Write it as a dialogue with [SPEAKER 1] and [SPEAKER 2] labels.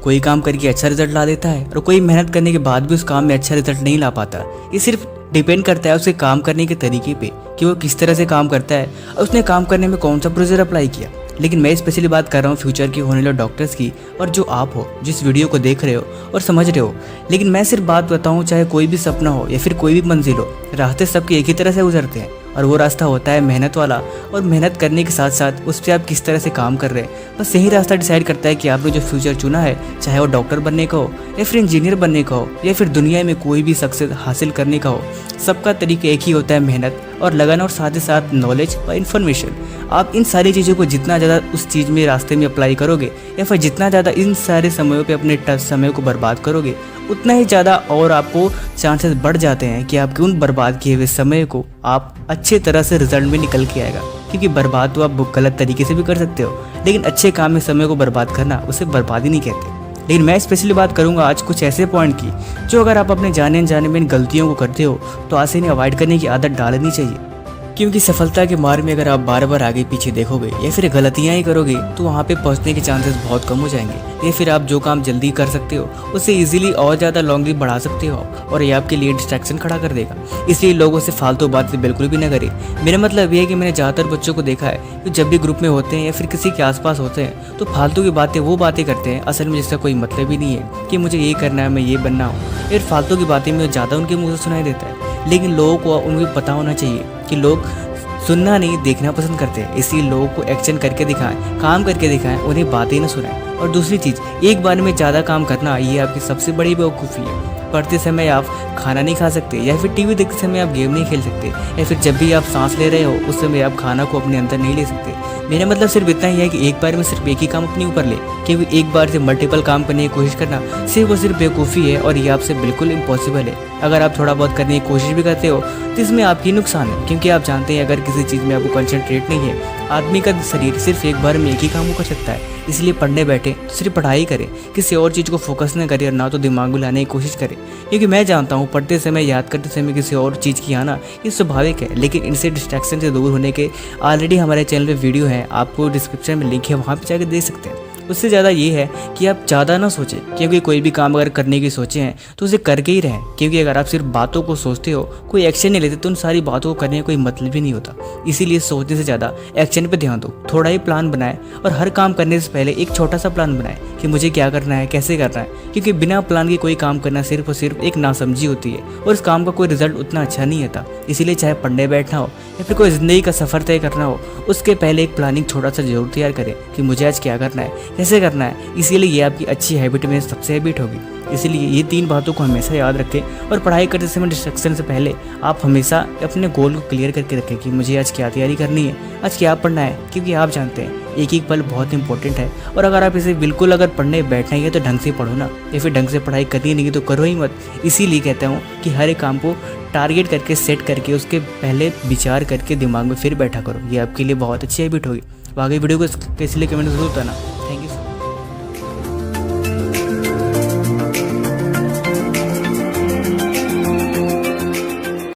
[SPEAKER 1] कोई काम करके अच्छा रिजल्ट ला देता है और कोई मेहनत करने के बाद भी उस काम में अच्छा रिजल्ट नहीं ला पाता। ये सिर्फ डिपेंड करता है उसके काम करने के तरीके पे कि वो किस तरह से काम करता है और उसने काम करने में कौन सा प्रोसीजर अप्लाई किया। लेकिन मैं स्पेशली बात कर रहा हूँ फ्यूचर की होने वाले डॉक्टर्स की, और जो आप हो जिस वीडियो को देख रहे हो और समझ रहे हो। लेकिन मैं सिर्फ बात बताऊँ, चाहे कोई भी सपना हो या फिर कोई भी मंजिल हो, रास्ते सबके एक ही तरह से गुजरते हैं और वो रास्ता होता है मेहनत वाला। और मेहनत करने के साथ साथ उस पर आप किस तरह से काम कर रहे हैं, बस यही रास्ता डिसाइड करता है कि आपने जो फ्यूचर चुना है, चाहे वो डॉक्टर बनने का हो या फिर इंजीनियर बनने का हो या फिर दुनिया में कोई भी सक्सेस हासिल करने का हो, सबका तरीका एक ही होता है, मेहनत और लगन, और साथ ही साथ नॉलेज और इन्फॉर्मेशन। आप इन सारी चीज़ों को जितना ज़्यादा उस चीज़ में रास्ते में अप्लाई करोगे या फिर जितना ज़्यादा इन सारे समयों पे अपने समय को बर्बाद करोगे, उतना ही ज़्यादा और आपको चांसेस बढ़ जाते हैं कि आपके उन बर्बाद किए हुए समय को आप अच्छे तरह से रिजल्ट में निकल के आएगा। क्योंकि बर्बाद तो आप गलत तरीके से भी कर सकते हो, लेकिन अच्छे काम में समय को बर्बाद करना उसे बर्बादी नहीं कहते। लेकिन मैं स्पेशली बात करूंगा आज कुछ ऐसे पॉइंट की जो अगर आप अपने जाने अनजाने में इन गलतियों को करते हो तो आज से इन्हें अवॉइड करने की आदत डालनी चाहिए। क्योंकि सफलता के मार्ग में अगर आप बार बार आगे पीछे देखोगे या फिर गलतियां ही करोगे तो वहाँ पे पहुँचने के चांसेस बहुत कम हो जाएंगे। या फिर आप जो काम जल्दी कर सकते हो उसे इजीली और ज़्यादा लॉन्गली बढ़ा सकते हो और ये आपके लिए डिस्ट्रैक्शन खड़ा कर देगा। इसलिए लोगों से फालतू बातें बिल्कुल भी न करें। मेरा मतलब ये है कि मैंने ज़्यादातर बच्चों को देखा है कि जब भी ग्रुप में होते हैं या फिर किसी के आसपास होते हैं तो फालतू की बातें वो बातें करते हैं असल में जिसका कोई मतलब ही नहीं है कि मुझे ये करना है, मैं ये बनना हूँ। फिर फालतू की बातें में ज़्यादा उनके मुँह से सुनाई देता है। लेकिन लोगों को उनको पता होना चाहिए कि लोग सुनना नहीं देखना पसंद करते हैं। इसलिए लोगों को एक्शन करके दिखाएं, काम करके दिखाएं, उन्हें बातें न सुनाएं। और दूसरी चीज़, एक बार में ज़्यादा काम करना ये आपकी सबसे बड़ी बेवकूफ़ी है। पढ़ते समय आप खाना नहीं खा सकते या फिर टीवी देखते समय आप गेम नहीं खेल सकते या फिर जब भी आप सांस ले रहे हो उस समय आप खाना को अपने अंदर नहीं ले सकते। मेरा मतलब सिर्फ इतना ही है कि एक बार में सिर्फ एक ही काम अपने ऊपर ले, क्योंकि एक बार से मल्टीपल काम करने की कोशिश करना सिर्फ और सिर्फ बेवकूफ़ी है और ये आपसे बिल्कुल इम्पॉसिबल है। अगर आप थोड़ा बहुत करने की कोशिश भी करते हो तो इसमें आपकी नुकसान है, क्योंकि आप जानते हैं अगर किसी चीज़ में आपको कंसंट्रेट नहीं है, आदमी का शरीर सिर्फ एक बार में एक ही काम कर सकता है। इसलिए पढ़ने बैठे तो सिर्फ पढ़ाई करें, किसी और चीज़ को फोकस न करें और ना तो दिमाग में लाने की कोशिश करें। क्योंकि मैं जानता हूँ पढ़ते समय याद करते समय किसी और चीज़ की आना ये स्वाभाविक है, लेकिन इनसे डिस्ट्रैक्शन से दूर होने के ऑलरेडी हमारे चैनल पे वीडियो है, आपको डिस्क्रिप्शन में लिंक है, वहाँ पे जाकर देख सकते हैं। उससे ज़्यादा ये है कि आप ज़्यादा ना सोचें, क्योंकि कोई भी काम अगर करने की सोचे हैं तो उसे करके ही रहें। क्योंकि अगर आप सिर्फ बातों को सोचते हो, कोई एक्शन नहीं लेते, तो उन सारी बातों को करने का कोई मतलब ही नहीं होता। इसीलिए सोचने से ज़्यादा एक्शन पे ध्यान दो। थोड़ा ही प्लान बनाएं और हर काम करने से पहले एक छोटा सा प्लान बनाएं कि मुझे क्या करना है, कैसे करना है। क्योंकि बिना प्लान के कोई काम करना सिर्फ और सिर्फ एक नासमझी होती है और इस काम का कोई रिजल्ट उतना अच्छा नहीं आता। इसीलिए चाहे पढ़ने बैठना हो या फिर कोई ज़िंदगी का सफ़र तय करना हो, उसके पहले एक प्लानिंग छोटा सा जरूर तैयार करें कि मुझे आज क्या करना है, कैसे करना है। इसीलिए ये आपकी अच्छी हैबिट में सबसे हैबिट होगी। इसलिए ये 3 बातों को हमेशा याद रखें और पढ़ाई करते समय डिस्ट्रैक्शन से पहले आप हमेशा अपने गोल को क्लियर करके रखें कि मुझे आज क्या तैयारी करनी है, आज क्या पढ़ना है। क्योंकि आप जानते हैं एक एक पल बहुत इंपॉर्टेंट है और अगर आप इसे बिल्कुल अगर पढ़ने बैठना ही है तो ढंग से पढ़ो ना, या फिर ढंग से पढ़ाई करनी नहीं है तो करो ही मत। इसीलिए कहता हूँ कि हर एक काम को टारगेट करके सेट करके उसके पहले विचार करके दिमाग में फिर बैठा करो। ये आपके लिए बहुत अच्छी हैबिट होगी। आगे वीडियो को कैसे लिए कमेंट जरूर बताना। Thank you.